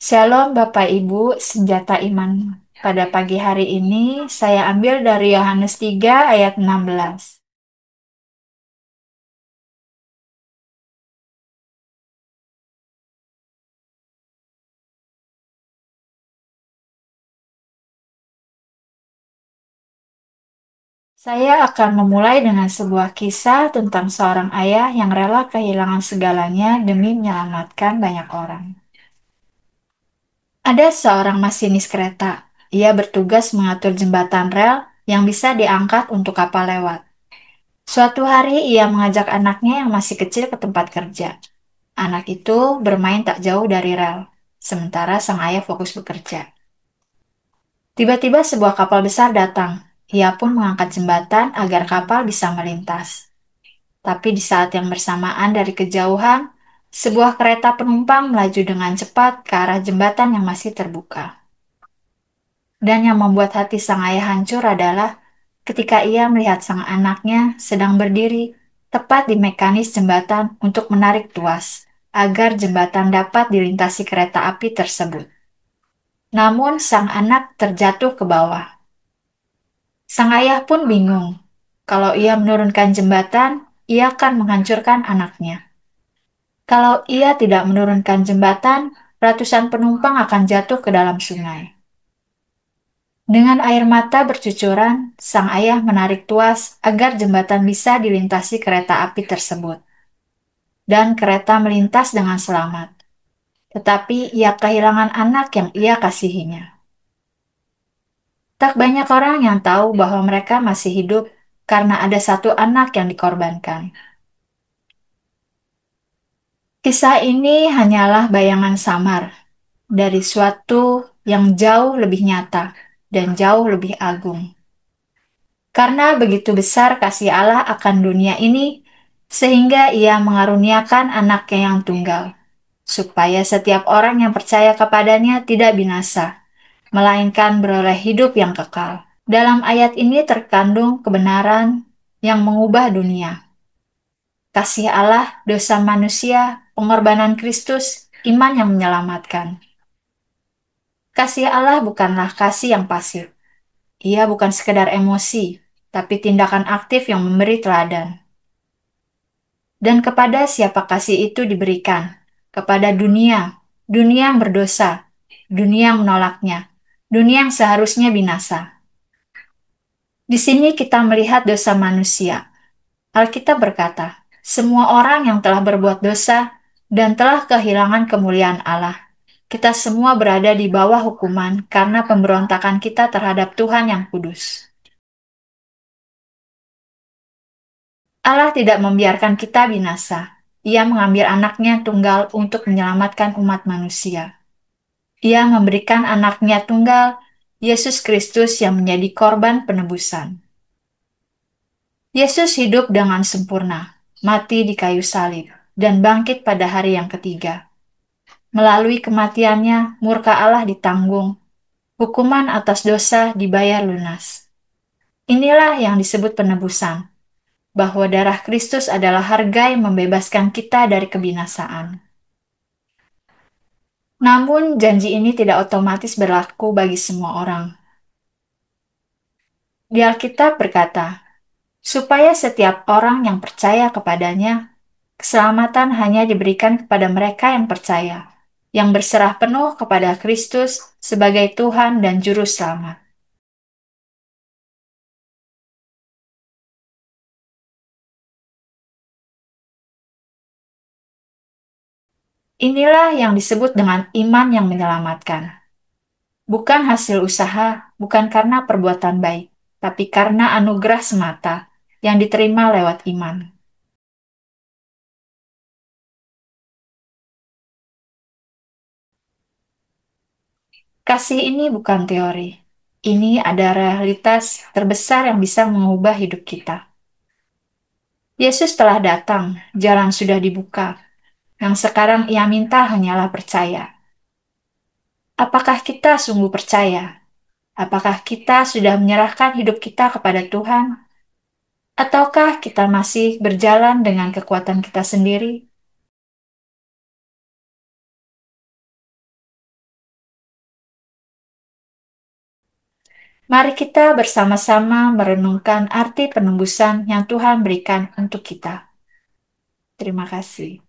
Shalom Bapak Ibu, senjata iman. Pada pagi hari ini saya ambil dari Yohanes 3 ayat 16. Saya akan memulai dengan sebuah kisah tentang seorang ayah yang rela kehilangan segalanya demi menyelamatkan banyak orang. Ada seorang masinis kereta. Ia bertugas mengatur jembatan rel yang bisa diangkat untuk kapal lewat. Suatu hari ia mengajak anaknya yang masih kecil ke tempat kerja. Anak itu bermain tak jauh dari rel, sementara sang ayah fokus bekerja. Tiba-tiba sebuah kapal besar datang. Ia pun mengangkat jembatan agar kapal bisa melintas. Tapi di saat yang bersamaan dari kejauhan, sebuah kereta penumpang melaju dengan cepat ke arah jembatan yang masih terbuka. Dan yang membuat hati sang ayah hancur adalah ketika ia melihat sang anaknya sedang berdiri tepat di mekanis jembatan untuk menarik tuas, agar jembatan dapat dilintasi kereta api tersebut. Namun sang anak terjatuh ke bawah. Sang ayah pun bingung. Kalau ia menurunkan jembatan, ia akan menghancurkan anaknya. Kalau ia tidak menurunkan jembatan, ratusan penumpang akan jatuh ke dalam sungai. Dengan air mata bercucuran, sang ayah menarik tuas agar jembatan bisa dilintasi kereta api tersebut. Dan kereta melintas dengan selamat. Tetapi ia kehilangan anak yang ia kasihinya. Tak banyak orang yang tahu bahwa mereka masih hidup karena ada satu anak yang dikorbankan. Kisah ini hanyalah bayangan samar dari suatu yang jauh lebih nyata dan jauh lebih agung. Karena begitu besar kasih Allah akan dunia ini, sehingga ia mengaruniakan anaknya yang tunggal, supaya setiap orang yang percaya kepadanya tidak binasa, melainkan beroleh hidup yang kekal. Dalam ayat ini terkandung kebenaran yang mengubah dunia. Kasih Allah, dosa manusia, pengorbanan Kristus, iman yang menyelamatkan. Kasih Allah bukanlah kasih yang pasif. Ia bukan sekedar emosi, tapi tindakan aktif yang memberi teladan. Dan kepada siapa kasih itu diberikan? Kepada dunia, dunia yang berdosa, dunia yang menolaknya, dunia yang seharusnya binasa. Di sini kita melihat dosa manusia. Alkitab berkata, semua orang yang telah berbuat dosa dan telah kehilangan kemuliaan Allah. Kita semua berada di bawah hukuman karena pemberontakan kita terhadap Tuhan yang kudus. Allah tidak membiarkan kita binasa. Ia mengambil anaknya tunggal untuk menyelamatkan umat manusia. Ia memberikan anaknya tunggal, Yesus Kristus yang menjadi korban penebusan. Yesus hidup dengan sempurna, mati di kayu salib, dan bangkit pada hari yang ketiga. Melalui kematiannya, murka Allah ditanggung, hukuman atas dosa dibayar lunas. Inilah yang disebut penebusan, bahwa darah Kristus adalah harga yang membebaskan kita dari kebinasaan. Namun, janji ini tidak otomatis berlaku bagi semua orang. Di Alkitab berkata, supaya setiap orang yang percaya kepadanya, keselamatan hanya diberikan kepada mereka yang percaya, yang berserah penuh kepada Kristus sebagai Tuhan dan Juru Selamat. Inilah yang disebut dengan iman yang menyelamatkan. Bukan hasil usaha, bukan karena perbuatan baik, tapi karena anugerah semata yang diterima lewat iman. Kasih ini bukan teori. Ini ada realitas terbesar yang bisa mengubah hidup kita. Yesus telah datang, jalan sudah dibuka. Yang sekarang ia minta hanyalah percaya. Apakah kita sungguh percaya? Apakah kita sudah menyerahkan hidup kita kepada Tuhan? Ataukah kita masih berjalan dengan kekuatan kita sendiri? Mari kita bersama-sama merenungkan arti penembusan yang Tuhan berikan untuk kita. Terima kasih.